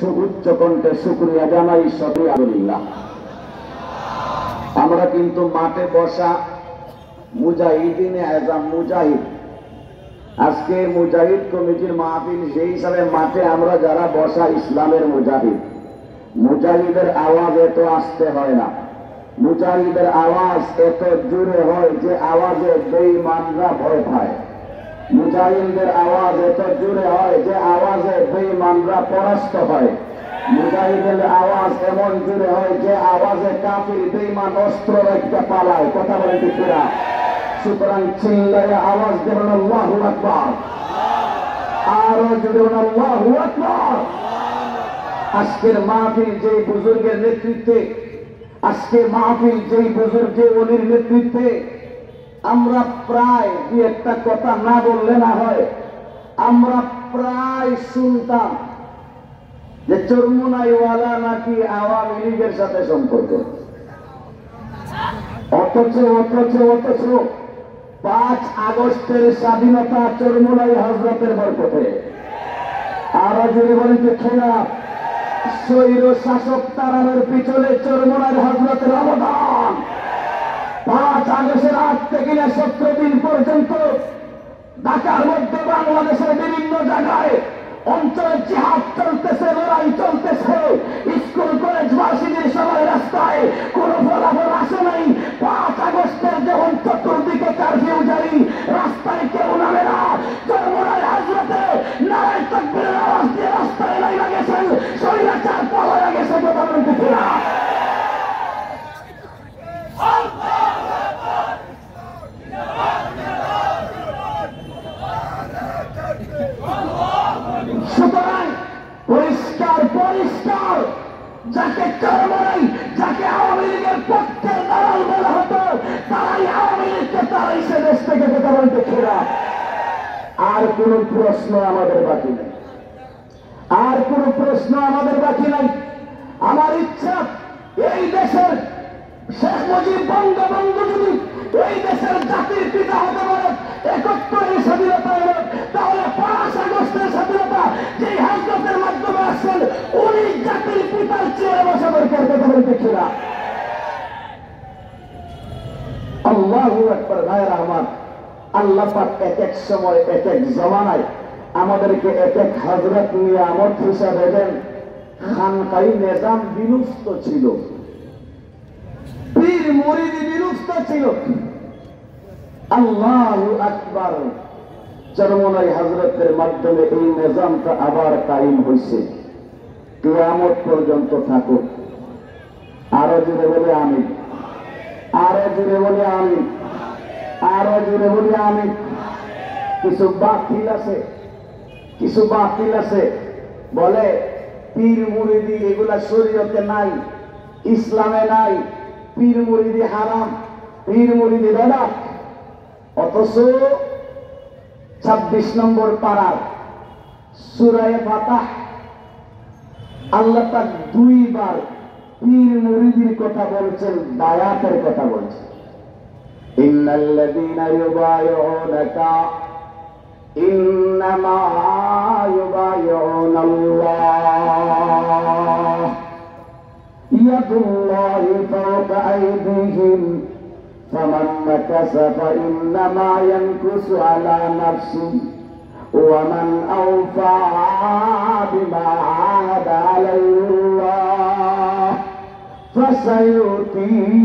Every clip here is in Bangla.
সুউচ্চ কণ্ঠে শুকরিয়া জানাই আলহামদুলিল্লাহ। আমরা কিন্তু মাঠে বসা মুজাহিদিনে আজম মুজাহিদ, আজকে মুজাহিদ কমিটির মাহফিল, সেই হিসাবে মাঠে আমরা যারা বসা ইসলামের মুজাহিদ, মুজাহিদের আওয়াজ এত আসতে হয় না, মুজাহিদের আওয়াজ এত জোরে হয় যে আওয়াজে বেঈমানরা ভয় পায়। মুজাহিদের আওয়াজ এত জোরে হয় যে আওয়াজে বেঈমানরা পরাস্ত হয়। মুজাহিদের আওয়াজ এমন জোরে হয় যে আওয়াজে কাফির বেঈমান অস্ত্র রেখে পালায়। কথা বলেন ঠিক কিনা? সুতরাং চিল্লায় আওয়াজ দেবেন আল্লাহু আকবার, আরো জোরে আল্লাহু আকবার। আজকের মাহফিল যে বুজুর্গের নেতৃত্বে, আজকে মাহফিল যেই বুজুর্গে ওলির নেতৃত্বে, আমরা প্রায় দু একটা কথা না বললে না হয়, আমরা প্রায় শুনতাম যে চরমুনাইওয়ালা নাকি আওয়ামী লীগের সাথে সম্পর্ক। অথচ 5 আগস্টের স্বাধীনতা চরমুনাই হযরতের বরকতে। আরো যদি বলেন যে খেলাফ স্বৈর শাসক তাড়ানোর পিছনে চরমুনাই হযরতের অবদান। 5 আগস্টের আজ থেকে 17 দিন পর্যন্ত ঢাকার মধ্যে বাংলাদেশের বিভিন্ন জায়গায় অঞ্চলে জিহাদ চলতেছে, লড়াই চলতেছে। স্কুল কলেজ ভার্সিটির সবাই রাস্তায়, কোন ফলাফল আসে নাই। 5 আগস্টের যখন চতুর্দিকে কারফিউ জারি, রাস্তায় কেউ নামে না। চরমুনাই হযরতে নারায়ে তাকবীরের আওয়াজ দিয়ে রাস্তায় লাইলা গেছেন, স্বৈরাচার পালায়া গেছে। কথা বলতে কিনা? সুতরাং পরিষ্কার পরিষ্কার, যাকে চরমুনাই, যাকে আওয়ামী লীগের পক্ষের দালাল বলা হতো, তারাই আওয়ামী লীগকে তাড়াইছে দেশ থেকে। কথা বলতে খেলা। আর কোন প্রশ্ন আমাদের বাকি নেই, আর কোন প্রশ্ন আমাদের বাকি নাই। আমার ইচ্ছা, এই দেশের শেখ মুজিব বঙ্গবন্ধু যদি এই দেশের জাতির পিতা হতে পারে, 71 স্বাধীনতা এলো, তাহলে 5 আগস্টের স্বাধীনতা যে হযরতের মাধ্যমে আসছেন, উনি জাতির পিতার চেয়ে বসে দরকার। কথা বলতে ছিল। আল্লাহু আকবার। ভাইরা আমার, আল্লাহ পাক এক এক সময় এক এক জমানায় আমাদেরকে এক এক হযরত নিয়ামত হিসাবে দেন। খানকাই নিজাম বিলুপ্ত ছিল, পীর মুরিদি বিলুপ্ত ছিল। আল্লাহু আকবার। চরমুনাই হযরতের মাধ্যমে এই নিজামটা আবার কায়েম হয়েছে, কিয়ামত পর্যন্ত থাকুক। আরো জোরে বলে আমিন, আরো জোরে বলে আমিন, আরো জোরে বলে আমিন। কিছু বাতিল আছে, কিছু বাতিল আছে, বলে পীর মুরিদি এগুলা শরীয়তে নাই, ইসলামে নাই, পীর মুরিদি হারাম, পীর মুরিদি বেদাত। অথচ 26 নম্বর পারার সূরা ফাতাহ আল্লাহ পাক 2 বার পীর মুরিদির কথা বলছেন, বায়াতের কথা বলছেন। ইন্নাল্লাযীনা ইউবাইউনাকা ইন্নামা ইউবাইউনাল্লাহ ইয়াদুল্লাহি ফাওকা আইদিহিম ফামান নাকাসা ফাইন্নামা ইয়ানকুসু আলা নাফসিহি ওয়া মান আওফা বিমা আহাদা আলাইহিল্লাহ ফাসায়ুতিহি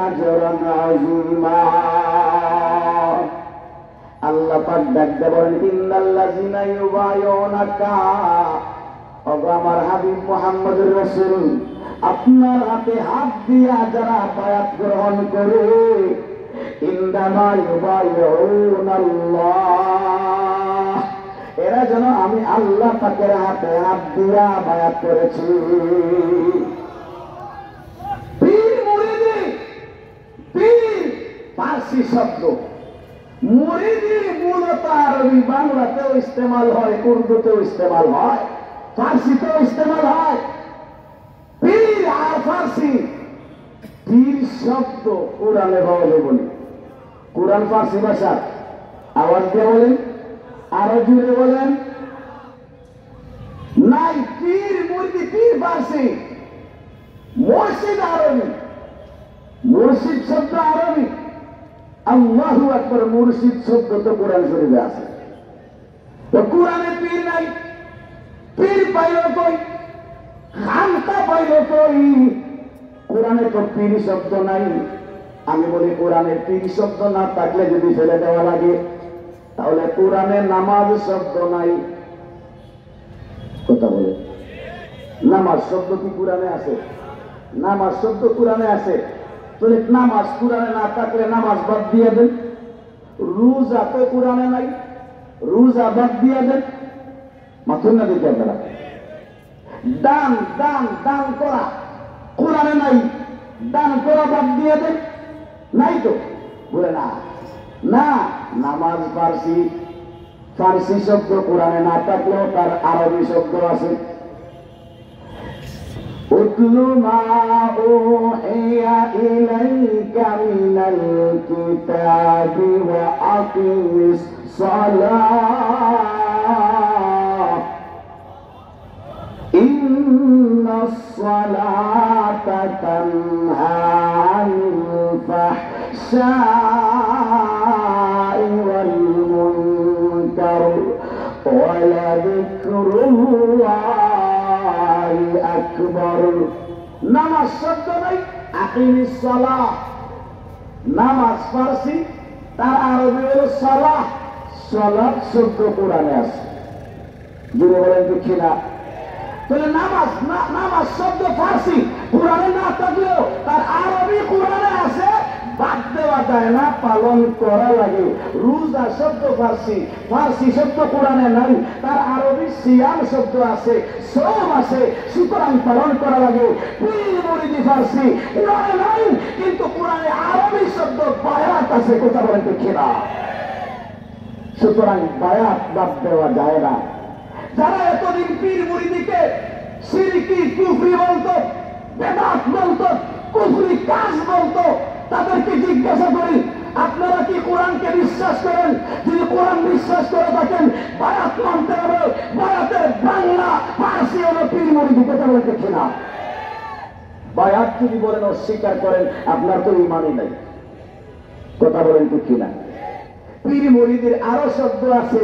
আজরান আযীমা। আল্লাহ পাক ডাকতে বলেন, ইন্নাল্লাযীনা ইউবাইউনাকা, ওগো আমার হাবিব মুহাম্মদুর রাসূল, আপনার হাতে হাত দিয়া যারা বায়াত গ্রহণ করে, ইন্নামা ইউবাইউনাল্লাহ, এরা যেন আমি আল্লাহ পাকের হাতে হাত দিয়া বায়াত করেছি। পীর মুরিদি, পীর ফার্সি শব্দ, মুরিদি মূলত আরবি বাংলাতেও ইস্তেমাল হয়, উর্দুতেও ইস্তেমাল হয়, ফার্সিতেও ইস্তেমাল হয়। পীর আর ফার্সি, পীর শব্দ কোরআনে ভাবে বলি, কোরআন ফার্সি ভাষা। আওয়াজ দিয়ে বলেন, আরো জুড়ে বলেন। নাই, পীর মুরিদি ফার্সি, মসজিদ আরবি, মুর্শিদ শব্দ আরবি। আল্লাহু আকবার, মুর্শিদ শব্দ তো কোরআন শরীফে আছে। তো কোরআনে পীর নাই, পীর পাইল কই, খানকা পাইল কই? কোরআনে তো পীর শব্দ নাই। আমি বলি কোরআনে পীর শব্দ না থাকলে যদি ফেলে দেওয়া লাগে, তাহলে কোরআনে নামাজ শব্দ নাই। কথা বলে, নামাজ শব্দ কি কোরআনে আছে? নামাজ শব্দ কোরআনে আছে। তাহলে নামাজ কোরআনে না থাকলে নামাজ বাদ দিয়ে দেন। রোজা তো কোরআনে নাই, রোজা বাদ দিয়ে দেন। মাথুন না দেখি আপনারা। দান দান দান করা কোরআনে নাই, দান করা বাদ দিয়ে দেন। নাই তো বলে না, না নামাজ ফার্সি, ফার্সি শব্দ কোরআনে না থাকলেও তার আরবি শব্দ আছে। উতলু মা উহিয়া ইলাইকা মিনাল কিতাবি ওয়া আকিমিস সালাহ ইন্নাস সালাতা তানহা আনিল ফাহশাই ওয়াল মুনকার ওয়া লাযিকরুল্লাহি আকবার। নামাজ শব্দ নাই, আকিমিস সালাহ। নামাজ ফার্সি, তার আরবি হলো সালাহ। সালাত শব্দ কোরআনে আছে। জুড়ে বলেন দেখি না? তাহলে নামাজ নামাজ শব্দ ফার্সি, কোরআনে না থাকলেও তার আরবি কোরআনে আছে, বাদ দেওয়া যায় না, পালন করা লাগে। রোজা শব্দ ফার্সি, ফার্সি শব্দ কোরআনে নাই, তার আরবি সিয়াম শব্দ আছে, সওম আছে, সুতরাং পালন করা লাগে। পীর মুরিদি ফার্সি, কোরআনে নাই, কিন্তু কোরআনে আরবি শব্দ বায়াত আছে। কথা বলেন দেখি না? সুতরাং বায়াত বাদ দেওয়া যায় না। যারা এতদিন পীর মুরিদিকে শিরকি কুফরি বলতো, বেদাত বলতো, কুফরি কাজ বলতো, তাদেরকে জিজ্ঞাসা করি, আপনারা কি কোরআনকে বিশ্বাস করেন? যদি কোরআন বিশ্বাস করে থাকেন, বায়াত মানতে হবে। বায়াতের বাংলা ফার্সি হলো পীর মুরিদি। কথা বলে দেখি না? বায়াত যদি বলেন অস্বীকার করেন, আপনার তো ইমানই নাই। কথা বলেন দেখি না? পীর মুরিদির আরো শব্দ আছে,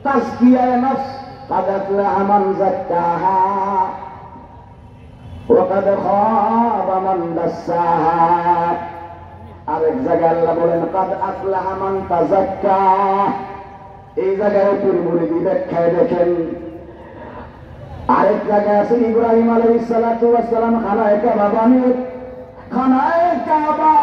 তাজকিয়ায়ে নফস, قد أفلح من زكاها وقد خاب من دساها। আরেক জায়গায় আল্লাহ বলেন قد أفلح من تزكى। এই জায়গায় পীর মুরিদি ব্যাখ্যায় দেখেন। আরেক জায়গায় আছে ইব্রাহিম আলাইহিস সালাতু ওয়াস সালাম খানায়ে কাবা বানিয়ে, খানায়ে কাবা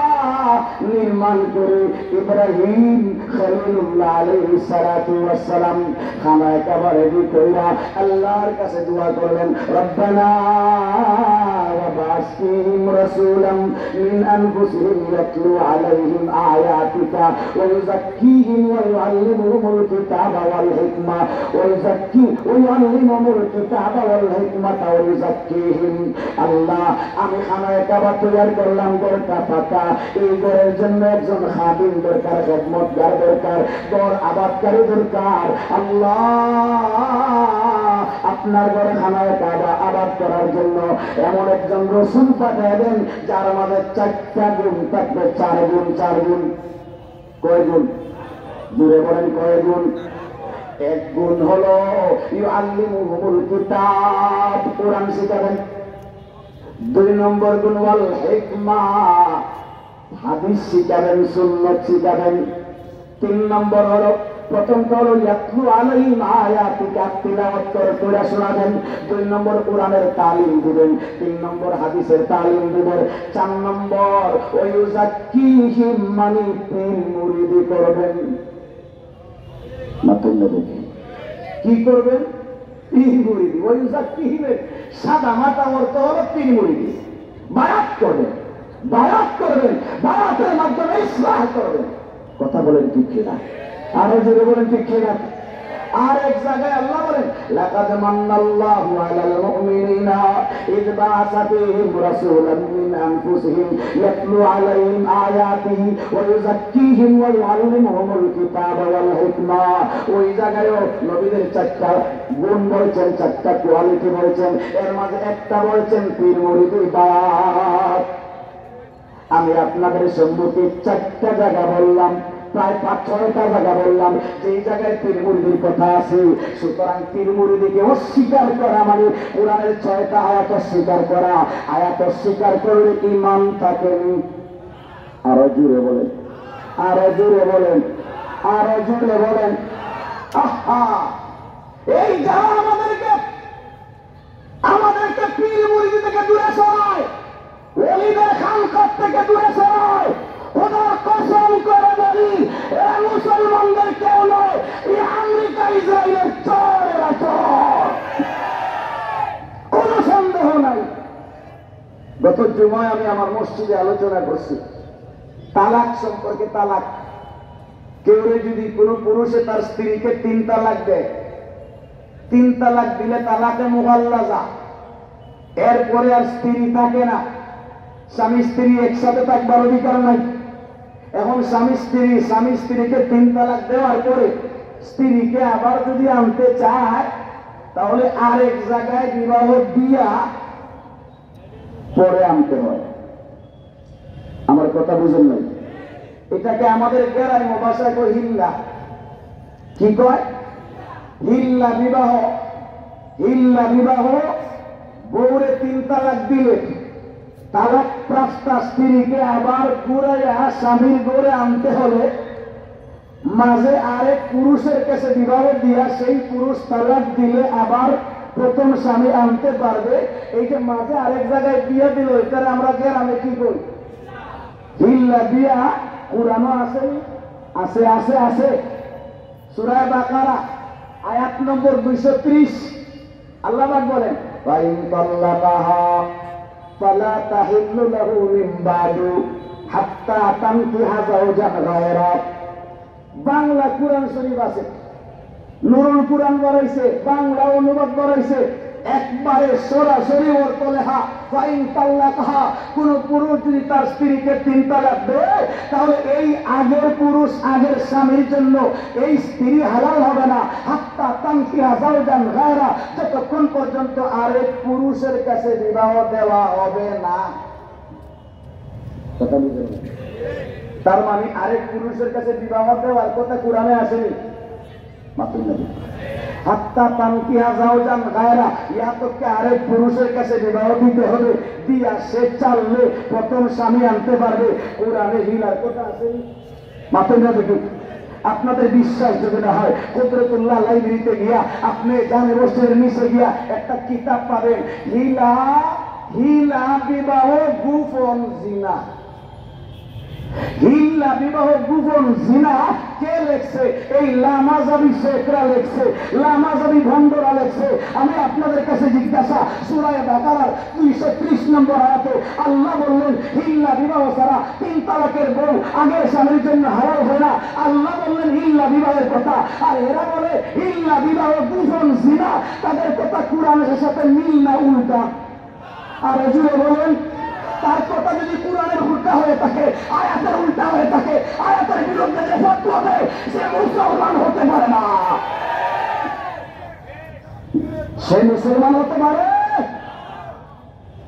নির্মাণ করে ইব্রাহিম খলিলুল্লাহ আলাইহিস সালাতু ওয়াস সালাম খানায়ে কাবা রেডি কইরা আল্লাহর কাছে দোয়া করলেন, রব্বানা ওয়া বা'স ফীহিম রাসূলাম মিন আনফুসিহিম ইয়াতলু আলাইহিম আয়াতিকা ওয়া ইউযাক্কিহিম ওয়া ইউআল্লিমুহুমুল কিতাবা ওয়াল হিকমা ওয়া ইউআল্লিমুহুমুল কিতাবা ওয়াল হিকমাতা ওয়া ইউযাক্কিহিম। আল্লাহ, আমি খানায়ে কাবা তৈরি করলাম, ঘরটা পাকা, এই ঘরের জন্য একজন খাদিম দরকার, খেদমতগার দরকার, ঘর আবাদকারী দরকার। আল্লাহ, আপনার ঘরে খানায়ে কাবা আবাদ করার জন্য এমন একজন রাসূল পাঠিয়ে দেন, যার মাঝে 4টা গুণ থাকবে। 4 গুণ, 4 গুণ। কয় গুণ? দূরে বলেন কয় গুণ? এক গুণ হলো ইউআল্লিমুহুমুল কিতাব, কোরআন শিখাবেন। 2 নম্বর গুণ ওয়াল হিকমা, হাদিস শিখাবেন, সুন্নাত শিখাবেন। 3 নম্বর হলো, প্রথমটা হলো ইয়াতলু আলাইহিম আয়াতিকা, তিলাওয়াত করে শোনাবেন। 2 নম্বর কোরআনের তালিম দিবেন। 3 নম্বর হাদিসের তালিম দিবেন। 4 নম্বর ওয়া ইউযাক্কিহিম, মানে পীর মুরিদি করবেন। মাতুন নবী কি করবেন? পীর মুরিদি। ওয়া ইউযাক্কিহিম সাদা মাটা অর্থ হলো পীর মুরিদি। বায়াত করবেন, বায়াত করবেন, বায়াতের মাধ্যমে ইসলাহ করবেন। কথা বলেন ঠিক কিনা? আরো জোরে বলেন ঠিক কিনা? আর এক জায়গায় আল্লাহ বলেন, লাকাদ মান্নাল্লাহু আলাল মুমিনিনা إذ بعث فيهم رسولا من أنفسهم يتلو عليهم آياته ويزكيهم ويعلمهم الكتاب والحكمة ওই জায়গায় নবীদের চারটা গুণ বলছেন, চারটা কোয়ালিটি বলছেন, এর মাঝে একটা বলছেন পীর মুরিদ ইবাদত। আমি আপনাদের সম্মুখে চারটা জায়গা বললাম, প্রায় 5-6টা জায়গা বললাম যেই জায়গায় পীর মুরিদের কথা আছে। সুতরাং পীর মুরিদিকে অস্বীকার করা মানে কোরআনের 6টা আয়াত অস্বীকার করা। আয়াত অস্বীকার করলে ঈমান থাকেনি। আরো জোরে বলেন, আরো জোরে বলেন, আরো জোরে বলেন। আহা, এই যারা আমাদেরকে পীর মুরিদ থেকে দূরে সরায়, ওলিদের খানকাত থেকে দূরে সরায়, খোদার কসম করে বলি এরা মুসলমানদের কেউ নয়, এই আমেরিকা ইসরায়েলের চোরেরা চোর, কোন সন্দেহ নাই। গত জুমায় আমি আমার মসজিদে আলোচনা করছি তালাক সম্পর্কে। তালাক, কেউ যদি কোনো পুরুষে তার স্ত্রীকে 3 তালাক দেয়, 3 তালাক দিলে তালাকে মুগাল্লাজা, এরপরে আর স্ত্রী থাকে না, স্বামী স্ত্রী একসাথে থাকবার অধিকার নাই। এখন স্বামী স্ত্রীকে 3 তালাক দেওয়ার পরে স্ত্রীকে আবার যদি আনতে চায় তাহলে আরেক জায়গায় বিবাহ দিয়া পরে আনতে হয়। আমার কথা বুঝেন নাই? এটাকে আমাদের গ্রাম্য ভাষায় কয় হিল্লা। কি কয়? হিল্লা বিবাহ। হিল্লা বিবাহ। বউরে 3 তালাক দিলে তালাক প্রাপ্ত স্ত্রীকে আবার ঘুরাইয়া স্বামীর ঘরে আনতে হলে মাঝে আরেক পুরুষের কাছে বিবাহ দিয়া সেই পুরুষ তালাক দিলে আবার প্রথম স্বামী আনতে পারবে। এই যে মাঝে আরেক জায়গায় বিয়ে দিল, এটারে আমরা গ্রামে কি করি? হিল্লা বিয়া। কুরআনও আছে, আছে আছে আছে। সূরা বাকারা আয়াত নম্বর 230 আল্লাহ পাক বলেন ওয়াইন তাল্লাকাহা ফালা তাহিল্লু লাহু মিন বাদু হাত্তা তানকিহা যাওজান গায়রা। বাংলা কুরআন শরীফ আছে, নুরুল কুরআন বানাইছে, বাংলা অনুবাদ বানাইছে, একবারে সরাসরি অর্থ লেখা ওয়াইন তাল্লাকাহা। কোন পুরুষ যদি তার স্ত্রীকে 3 তালাক দেয় তাহলে এই আগের পুরুষ আগের স্বামীর জন্য এই স্ত্রী হালাল হবে না হাত্তা তানকিহা যাওজান গায়রা, যতক্ষণ পর্যন্ত আরেক পুরুষের কাছে বিবাহ দেওয়া হবে না। কথা বুঝলেন? তার মানে আরেক পুরুষের কাছে বিবাহ দেওয়ার কথা কোরআনে আসেনি। হাত্তা তানকিহা যাওজান গায়রা, ইহা তোকে আরেক পুরুষের কাছে বিবাহ দিতে হবে, দিয়া সে চাললে প্রথম স্বামী আনতে পারবে। কোরআনে হিলার কথা আসেনি। মাথুন না দেখি। আপনাদের বিশ্বাস যদি না হয় কুদরতুল্লাহ লাইব্রেরিতে গিয়া আপনি জানে বসের নিচে গিয়া একটা কিতাব পাবেন, হিলা হিলা বিবাহ গোপন জিনা। হিল্লা বিবাহ গোপন জিনা কে লেখছে? এই লামাজাবি শেখরা লেখছে, লামাজাবি ভণ্ডরা লেখছে। আমি আপনাদের কাছে জিজ্ঞাসা, সূরা বাকারার 230 নম্বর আয়াতে আল্লাহ বললেন হিল্লা বিবাহ ছাড়া 3 তালাকের বউ আগের স্বামীর জন্য হালাল হয় না। আল্লাহ বললেন হিল্লা বিবাহের কথা, আর এরা বলে হিল্লা বিবাহ গোপন জিনা। তাদের কথা কোরআনের সাথে মিল না উল্টা? আর জুড়ে বলেন, তার কথা যদি কোরআনের উল্টা হয়ে থাকে, আয়াতের উল্টা হয়ে থাকে, আয়াতের বিরুদ্ধে যে ফতোয়া দেয় সে মুসলমান হতে পারে না। সে মুসলমান হতে পারে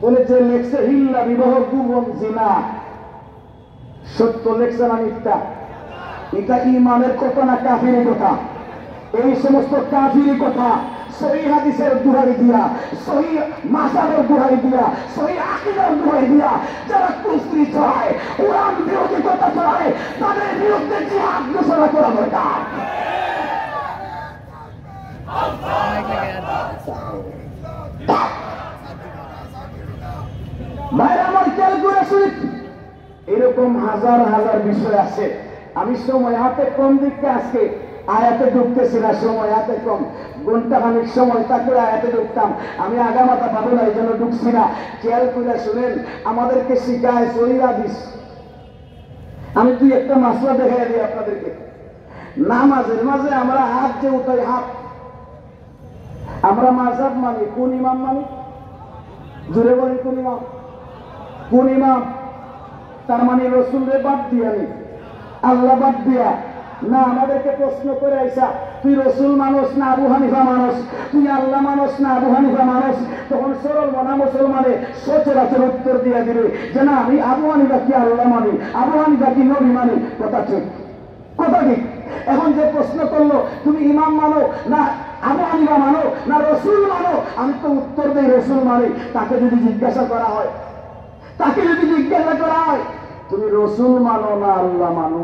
বলে যে লেখছে হিল্লা বিবাহ গোপন জিনা, সত্য লেখছে না মিথ্যা? এটা ইমানের কথা না কাফিরের কথা? এই সমস্ত কাফিরি কথা সহিহ হাদিসের দুহাই দিয়া, সহিহ মাযহাবের দুহাই দিয়া, সহিহ আকীদার দুহাই দিয়া যারা কুফরি ছড়ায়, কোরআন বিরোধী কথা ছড়ায়, তাদের বিরুদ্ধে জিহাদ ঘোষণা করা দরকার। ভাইরা আমার খেয়াল করে শুনুন, এরকম হাজার হাজার বিষয় আছে। আমি সময় হাতে কম দিককে আজকে আয়াতে ঢুকতেছি না, সময় হাতে কম, ঘন্টাখানিক সময় থাকলে আয়াতে ঢুকতাম। আমি আগামাতা পাবো না, এই জন্য ঢুকছি না। খেয়াল করে শুনেন, আমাদেরকে শিখায় সহিহ হাদিস। আমি 2-1টা মাসলা দেখাই দিই আপনাদেরকে। নামাজের মাঝে আমরা হাত যে উঠাই, হাত আমরা মাযহাব মানি, কোন ইমাম মানি? জুড়ে বলেন কোন ইমাম? কোন ইমাম? তার মানে রসুলরে বাদ দিয়া নি, আল্লাহ বাদ দিয়া না। আমাদেরকে প্রশ্ন করে আইসা তুই রসুল মানুষ না আবু হানিফা মানুষ, তুই আল্লাহ মানুষ না আবু হানিফা মানুষ, তখন সরল মনা মুসলমানে সচরাচর উত্তর দিয়া দিবে যে না, আমি আবু হানিফা কি আল্লাহ মানি, আবু হানিফা কি নবী মানি। কথা ঠিক, কথা ঠিক। এখন যে প্রশ্ন করলো তুমি ইমাম মানো না আবু হানিফা মানো না রসুল মানো, আমি তো উত্তর দেই রসুল মানি। তাকে যদি জিজ্ঞাসা করা হয়, তাকে যদি জিজ্ঞাসা করা হয় তুমি রসুল মানো না আল্লাহ মানো,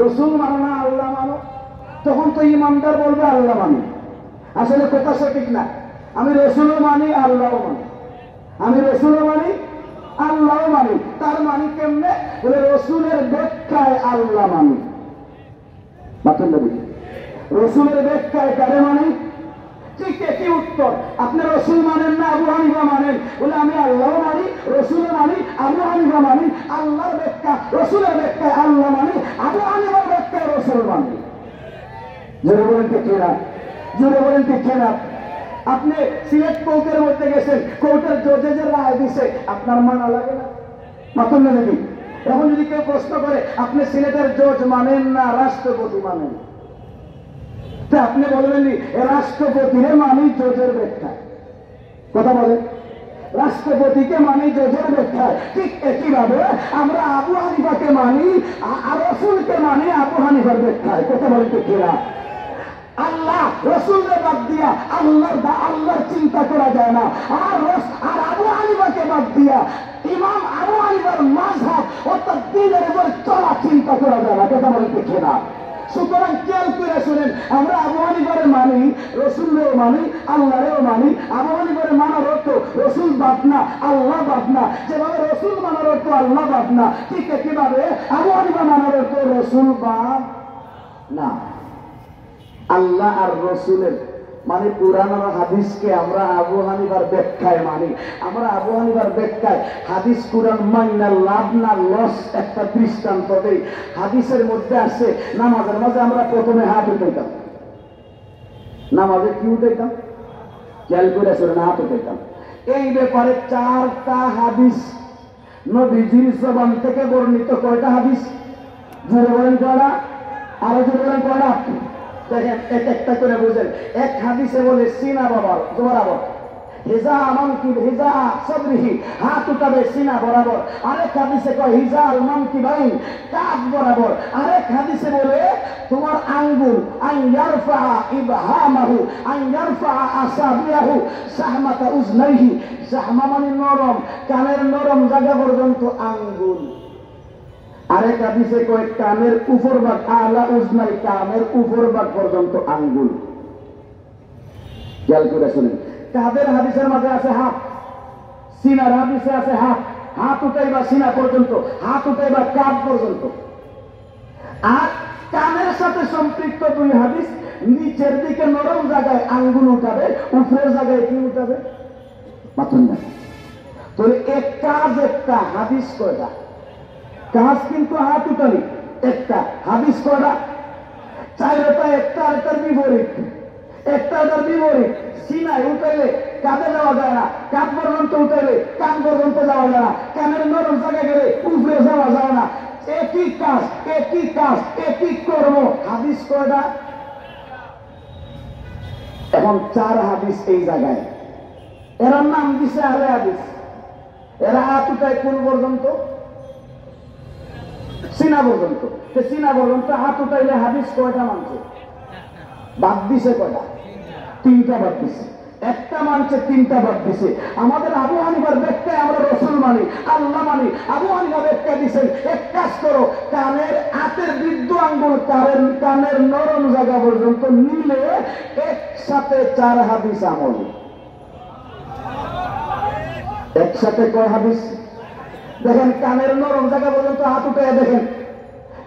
রসুল মানো না আল্লাহ মানো, তখন তো ইমানদার বলবে আল্লাহ মানি। আসলে কথা সঠিক না। আমি রসুলও মানি আল্লাহও মানি, আমি রসুলও মানি আল্লাহও মানি। তার মানি কেমনে? বলে রসুলের ব্যাখ্যায় আল্লাহ মানি। মাত্র রসুলের ব্যাখ্যায় কারে মানি? ঠিক একই উত্তর। আপনি রসুল মানেন না আবু হানিফা মানেন? বলে আমি আল্লাহও মানি, রসুলও মানি, আবু হানিফা মানি। আল্লাহর ব্যাখ্যা রসুলের ব্যাখ্যায় আল্লাহ মানি, আবু হানিফার ব্যাখ্যায় রসুল মানি। জোরে বলেন ঠিক কিনা? জোরে বলেন ঠিক কিনা? আপনি সিলেট কোর্টের মধ্যে গেছেন, কোর্টের জজে যে রায় দিছে আপনার মানা লাগে না? মাতুন না দেখি। এখন যদি কেউ প্রশ্ন করে আপনি সিলেটের জজ মানেন না রাষ্ট্রপতি মানেন, আপনি বলবেন রাষ্ট্রপতিরে মানি জজের ব্যাখ্যা। কথা বলেন, রাষ্ট্রপতিকে মানি জজের ব্যাখ্যা। ঠিক একইভাবে আমরা আবু হানিফাকে মানি আর রসুলকে মানি আবু হানিফার ব্যাখ্যায়। কথা বলেন ঠিক কিনা? আল্লাহ রসুলকে বাদ দিয়া আল্লাহর চিন্তা করা যায় না। আর আবু হানিফাকে বাদ দিয়া ইমাম আবু হানিফার মাযহাব অর্থাৎ দ্বীনের উপর চলা চিন্তা করা যায় না। কথা বলেন ঠিক কিনা? সুতরাং খেয়াল করে শুনেন, আমরা আবু হানিফারে মানি, রসুলরেও মানি, আল্লাহরেও মানি। আবু হানিফারে মানার অর্থ রসুল বাদ না, আল্লাহ বাদ না। যেভাবে রসুল মানার অর্থ আল্লাহ বাদ না, ঠিক একইভাবে আবু হানিফা মানার অর্থ রসুল বাদ না। আল্লাহ আর রসুলের মানে কুরআন আর হাদিসকে আমরা আবু হানিফার ব্যাখ্যায় মানি। আমরা আবু হানিফার ব্যাখ্যায় হাদিস কুরআন মাইনা লাভ না লস একটা দৃষ্টান্ত দেই। হাদিসের মধ্যে আছে নামাজের মাঝে আমরা প্রথমে হাত উঠাইতাম। নামাজে কি উঠাইতাম? খেয়াল করে শুনেন, হাত উঠাইতাম। এই ব্যাপারে 4টা হাদিস নবীজির জবান থেকে বর্ণিত। কয়টা হাদিস? জোরে বলেন কয়টা? আরো জোরে বলেন কয়টা? দেখেন এক একটা করে বুঝেন। এক হাদিসে বলে সিনা বরাবর, হিজা মানকিব হিজা সাদরিহি, হাত উঠাবে সিনা বরাবর। আরেক হাদিসে কয় হিজা আল মানকিবাইন, কাঁধ বরাবর। আরেক হাদিসে বলে তোমার আঙ্গুল আন ইয়ারফা ইবহামাহু আন ইয়ারফা আসাবিয়াহু সাহমাতা উজনাইহি। সাহমা মানে নরম, কানের নরম জায়গা পর্যন্ত আঙ্গুল। আরেক হাদিসে কয় কানের উপর ভাগ আলা উজনাই, কানের উপর ভাগ পর্যন্ত আঙ্গুল। খেয়াল করে শুনেন। কাদের হাদিসের মাঝে আছে হাত, সিনার হাদিসে আছে হাত। হাত উঠাইবা সিনা পর্যন্ত, হাত উঠাইবা কাঁধ পর্যন্ত। আর কানের সাথে সম্পৃক্ত 2 হাদিস, নিচের দিকে নরম জায়গায় আঙ্গুল উঠাবে, উপরের জায়গায় কি উঠাবে? মাথুন না। তাহলে এক কাজ একটা হাদিস কয়টা? কাজ কিন্তু হাত উঠালি একটা, হাদিস কয়টা? 4টা। একটা আরেকটার বিপরীত, একটা তার বিপরীত। সিনায় উঠাইলে কাঁধে যাওয়া যায় না, কাঁধ পর্যন্ত উঠাইলে কান পর্যন্ত যাওয়া যায় না, কানের নরম জায়গায় গেলে উপরে যাওয়া যায় না। একই কাজ, একই কাজ, একই কর্ম। হাদিস কয়টা? এখন 4 হাদিস এই জায়গায়। এরা নাম দিছে আহলে হাদিস। এরা হাত উঠায় কোন পর্যন্ত? সিনা পর্যন্ত। সিনা পর্যন্ত হাত উঠাইলে হাদিস কয়টা মানছে? বাদ দিছে কয়টা? 3টা বাদ দিছে। একটা মানছে, 3টা বাদ দিছে। আমাদের আবু হানিফার ব্যাখ্যায় আমরা রসুল মানি, আল্লাহ মানি। আবু হানিফা ব্যাখ্যা দিছেন এক কাজ করো, কানের হাতের বৃদ্ধ আঙ্গুল কানের নরম জায়গা পর্যন্ত নিলে একসাথে 4 হাদিস আমল। একসাথে কয় হাদিস? দেখেন কানের নরম জায়গা পর্যন্ত হাত উঠে দেখেন।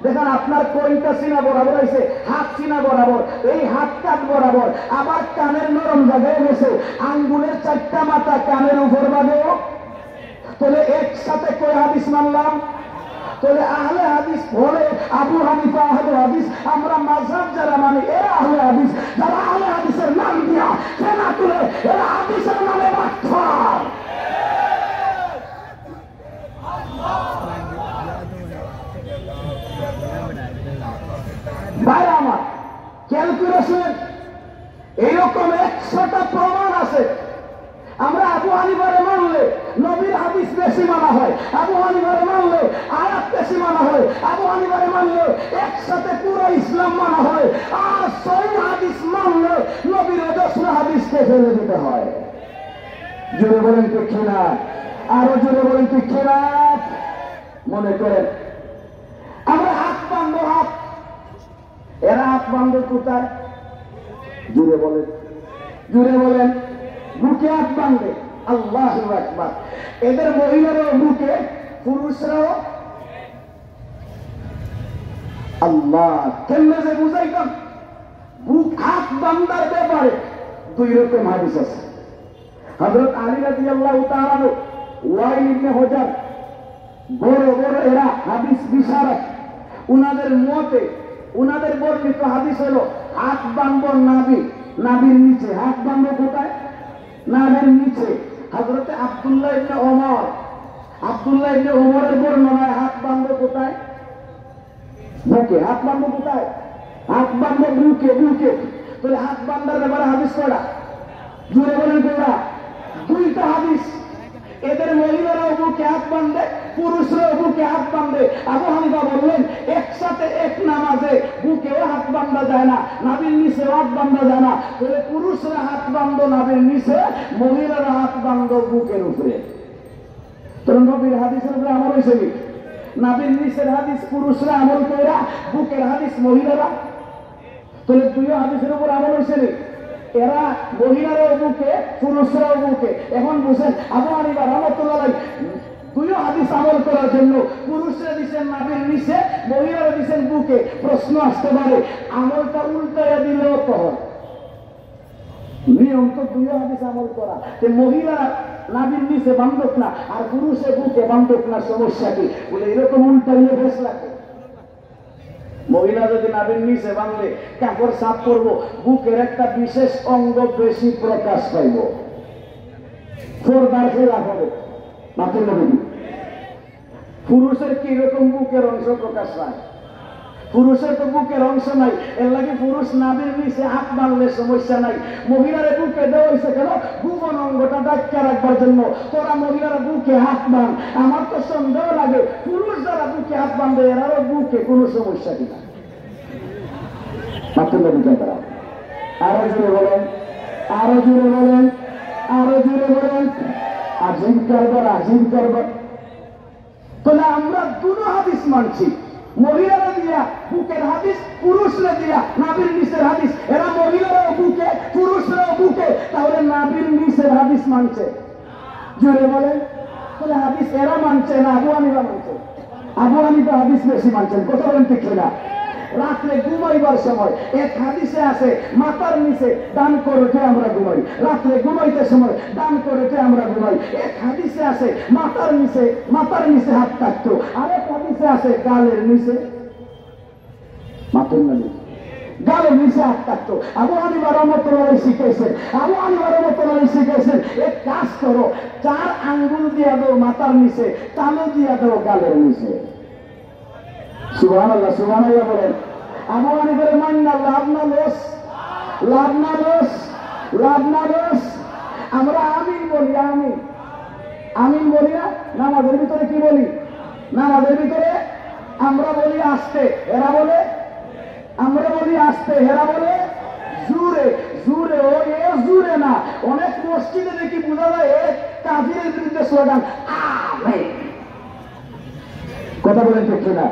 দেখেন আপনার কোনটা সিনা বরাবর হয়েছে, হাত সিনা বরাবর, এই হাত কাঁধ বরাবর। আবার কানের নরম জায়গায় গেছে, আঙ্গুলের 4টা মাথা কানের উপর ভাগেও। তাহলে একসাথে কয় হাদিস মানলাম? তাহলে আহলে হাদিস হলে আবু হানিফা আহলে হাদিস। আমরা মাযহাব যারা মানি এরা আহলে হাদিস। যারা আহলে হাদিসের নাম দিয়া ফেনা এরা হাদিসের নামে বাটপার। ভাই আমার ক্যালকুলেশন এইরকম 100টা প্রমাণ আছে। আমরা আবু হানিফারে মানলে নবীর হাদিস বেশি মানা হয়, আবু হানিফারে মানলে আয়াত বেশি মানা হয়, আবু হানিফারে মানলে একসাথে পুরো ইসলাম মানা হয়, আর সহিহ হাদিস মানলে নবীর 10টা হাদিসকে ফেলে দিতে হয়। জোরে বলেন ঠিক না? আরো জোরে বলেন ঠিক না? মনে করেন আমরা হাত বাঁধবো, হাত, এরা হাত বাঁধবে কোথায়? জুড়ে বলেন, জুড়ে বলেন। বুকে হাত বাঁধবে। আল্লাহু আকবার। এদের মহিলারাও বুকে, পুরুষরাও। আল্লাহ কেমনে যে বুঝাইতাম, বুক হাত বান্ধার ব্যাপারে 2 রকম হাদিস আছে। হযরত আলী রাদিয়াল্লাহু তাআলা আনহু, ওয়াইল ইবনে হুজার, বড় বড় এরা হাদিস বিশারদ, উনাদের মতে, উনাদের বর্ণিত হাদিস হলো হাত বাঁধবো নাভি, নাভির নিচে। হাত বাঁধবো কোথায়? নাভির নিচে। হযরতে আব্দুল্লাহ ইবনে ওমর, আব্দুল্লাহ ইবনে ওমরের বর্ণনায় হাত বাঁধবো কোথায়? বুকে। হাত বাঁধবো কোথায়? হাত বাঁধবো বুকে, বুকে। তাহলে হাত বাঁধার ব্যাপারে হাদিস কয়টা? জুড়ে বলেন কয়টা? 2টা হাদিস। এদের মহিলারাও বুকে হাত বাঁধে, পুরুষরাও বুকে হাত বাঁধে। আবু হানিফা বললেন একসাথে এক নামাজে বুকেও হাত বাঁধা যায় না, নাভির নিচে হাত বাঁধা যায় না। তাহলে পুরুষরা হাত বাঁধো নাভির নিচে, মহিলারা হাত বাঁধো বুকের উপরে। তোর নবীর হাদিসের উপরে আমল হয়েছে কি? নাভির নিচের হাদিস পুরুষরা আমল করে, বুকের হাদিস মহিলারা। তাহলে 2 হাদিসের উপর আমল হয়েছে নি? এরা মহিলারাও বুকে, পুরুষরাও বুকে। এখন বুঝেন আবু হানিফা রাহমাতুল্লাহ আলাইহি 2 হাদিস আমল করার জন্য পুরুষরা দিচ্ছেন নাভির নিচে, মহিলারা দিচ্ছেন বুকে। প্রশ্ন আসতে পারে আমলটা উল্টাইয়া দিলেও তো হয়। নিয়ম তো 2 হাদিস আমল করা। মহিলা নাভির নিচে বান্ধব না আর পুরুষে বুকে বান্ধব না, সমস্যা কি? বলে এরকম উল্টাইলে বেশ লাগে। মহিলা যদি নাভির নিচে বাঁধলে কাপড় সাফ করবো, বুকের একটা বিশেষ অঙ্গ বেশি প্রকাশ পাইব, পর্দার খেলা হবে। মাত্র নবী পুরুষের কি রকম বুকের অংশ প্রকাশ পায়? পুরুষের তো বুকের অংশ নাই, এর লাগে পুরুষ নাভির নিচে হাত বাঁধলে সমস্যা নাই। মহিলারা বুকে দেওয়া হয়েছে কেন? ভুবন অঙ্গটা ডাক্তার রাখবার জন্য। তোরা মহিলারা বুকে হাত বাঁধ। আমার তো সন্দেহ লাগে পুরুষ যারা বুকে হাত বাঁধে এরাও বুকে কোনো সমস্যা কিনা। মাত্র তারা আরো জুড়ে বলেন, আরো জুড়ে বলেন, আরো জুড়ে বলেন। আজিম কারবার, আজিম কারবার। তাহলে আমরা 2 হাদিস মানছি, মহিলারা দিয়া বুকের হাদিস, পুরুষরা দিয়া নাভির নিচের হাদিস। এরা মহিলারাও বুকে, পুরুষরাও বুকে, তাহলে নাভির নিচের হাদিস মানছে। জুড়ে বলেন। তাহলে হাদিস এরা মানছে না আবু হানিফা মানছে? আবু হানিফা হাদিস বেশি মানছেন। কথা বলেন ঠিক না? রাত্রে ঘুমাইবার সময় এক হাদিসে আছে মাথার নিচে ডান করতে আমরা ঘুমাই। রাত্রে ঘুমাইতে সময় ডান করতে আমরা ঘুমাই। এক হাদিসে আছে মাথার নিচে, মাথার নিচে হাত থাকতো। আরেক হাদিসে আছে গালের নিচে, মাথার নিচে, গালের নিচে হাত থাকতো। আবু হানিফা রাহমাতুল্লাহ আলাইহি শিখাইছেন, আবু হানিফা রাহমাতুল্লাহ আলাইহি শিখাইছেন এক কাজ করো, 4 আঙ্গুল দিয়া দাও মাথার নিচে, তালু দিয়া দাও গালের নিচে। সুবহানাল্লাহ, সুবহানাল্লাহ বলেন। আবু হানিফার মান্না লাভ না লস, লাভ না লস, লাভ না লস। আমরা আমিন বলি, আমিন, আমিন বলি না? নামাজের ভিতরে কি বলি? নামাজের ভিতরে আমরা বলি আস্তে, এরা বলে, আমরা বলি আস্তে, এরা বলে জুরে, জুরে। ও এ জুরে না, অনেক মসজিদে দেখি বোঝা যায় এ কাফিরের বিরুদ্ধে স্লোগান আমিন। কথা বলেন ঠিক না?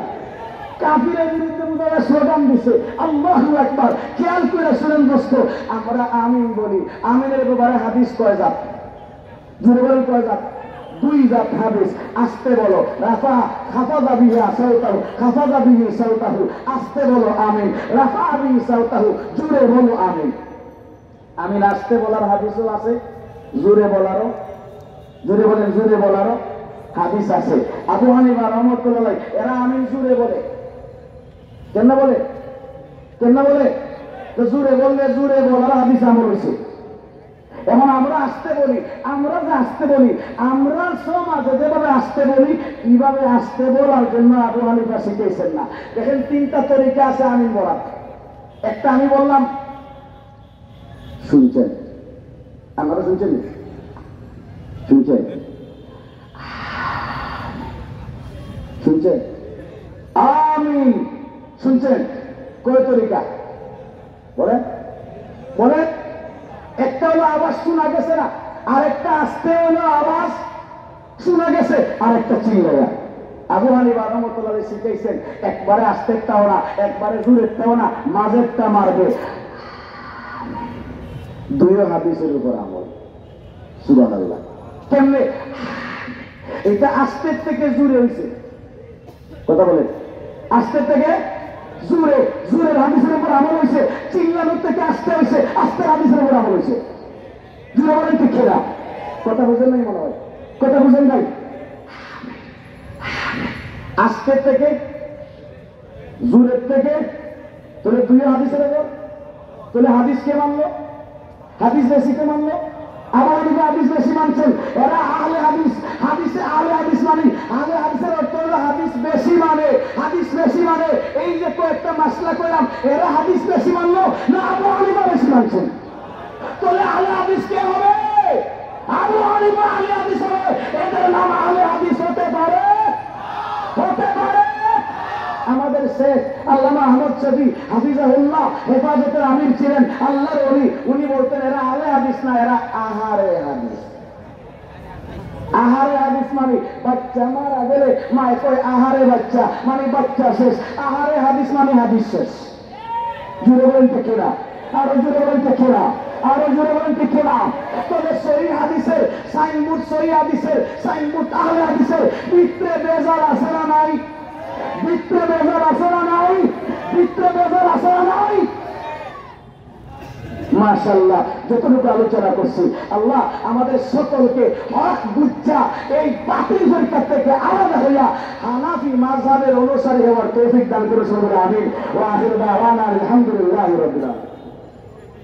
কাফিরের বিরুদ্ধে বোঝা যায় স্লোগান দিছে আল্লাহু আকবার। খেয়াল করে শুনেন দোস্ত, আমরা আমিন বলি। আমিনের ব্যাপারে হাদিস কয় জাত? জুরে বলেন কয় জাত? 2 জাত হাদিস। আস্তে বলো রাফা খাফাদা বিহি সাউতাহু, খাফাদা বিহি সাউতাহু। আস্তে বলো আমিন, রাফা বিহি সাউতাহু। জুরে বলো আমিন। আমিন আস্তে বলার হাদিসও আছে, জুরে বলারও, জুরে বলেন জুরে বলারও হাদিস আছে। আবু হানিফা রাহমাতুল্লাহ আলাইহি এরা আমিন জুরে বলে। কেন বলে? কেন বলে? তো জুরে বললে জুরে বলার হাদিস আমল হয়েছে। এখন আমরা আসতে বলি, আমরা যে আসতে বলি, আমরা সমাজে যেভাবে আসতে বলি এইভাবে আসতে বলার জন্য আবু হানিফা শিখেছেন না। দেখেন 3টা তরিকা আছে আমিন বলার। একটা আমি বললাম, শুনছেন? আপনারা শুনছেন? শুনছেন? শুনছেন? আমিন শুনছেন? কয় তরিকা বলেন? বলেন। একটা হলো আওয়াজ শোনা গেছে না, আরেকটা আসতে হলো আওয়াজ শোনা গেছে, আরেকটা চিল্লায়া। আবু হানিফা রাহমাতুল্লাহ আলাইহি শিখাইছেন একবারে আস্তেরটাও না, একবারে জোরেরটাও না, মাঝেরটা মারবে। দুইও হাদিসের উপর আমল। সুবহানাল্লাহ। কেমনে? এটা আস্তের থেকে জোরে হয়েছে। কথা বলেন। আস্তের থেকে জোরে, জোরের হাদিসের উপর আমল হয়েছে। চিল্লানোর থেকে আস্তে হয়েছে, আস্তের হাদিসের উপর আমল হয়েছে। জোরে বলেন ঠিক খেলা। কথা বুঝেন নাই মনে হয়? কথা বুঝেন নাই? আস্তের থেকে জোরের থেকে তাহলে দুই হাদিসের উপর, তাহলে হাদিস কে মানলো? হাদিস বেশি কে মানলো? আবার অনেকে হাদিস বেশি মানছেন, এরা আহলে হাদিস। হাদিসে আহলে হাদিস মানে আহলে হাদিসের অর্থ হলো হাদিস বেশি মানে, হাদিস বেশি মানে। এই যে কয়েকটা মাসলা কইলাম, এরা হাদিস বেশি মানলো না আবু হানিফা বেশি মানছেন? তাহলে আহলে হাদিস কে হবে? আবু হানিফা আহলে হাদিস হবে। এদের নাম আহলে হাদিস হতে পারে? হতে পারে। আমাদের শেখ আল্লামা আহমদ শফি হাফিজাহুল্লাহ হেফাজতের আমির ছিলেন, আল্লাহর ওলি। উনি বলতেন এরা আহলে হাদিস না, এরা আহারে হাদিস। আহারে হাদিস মানে বাচ্চা মারা গেলে মায় কয় আহারে বাচ্চা, মানে বাচ্চা শেষ। আহারে হাদিস মানে হাদিস শেষ। জুড়ে বলেন ঠিক না? আরো জুড়ে বলেন ঠিক না? আরো জোরে বলেন ঠিক না? তবে সহিহ হাদিসের সাইনবোর্ড, সহিহ হাদিসের সাইনবোর্ড আহলে হাদিসের ভিতরে বেজাল আছে না নাই? ভিতরে বেজাল আছে না নাই? ভিতরে বেজাল আছে না নাই? মাশাআল্লাহ, যতটুকু আলোচনা করছি, আল্লাহ আমাদের সকলকে হক বুঝা এই বাতিল ফিরকা থেকে আলাদা হইয়া হানাফি মাযহাবের অনুসারী হওয়ার তৌফিক দান করুন। আমিন। ওয়া আখিরু দাওয়ানা আলহামদুলিল্লাহি রাব্বিল আলামিন।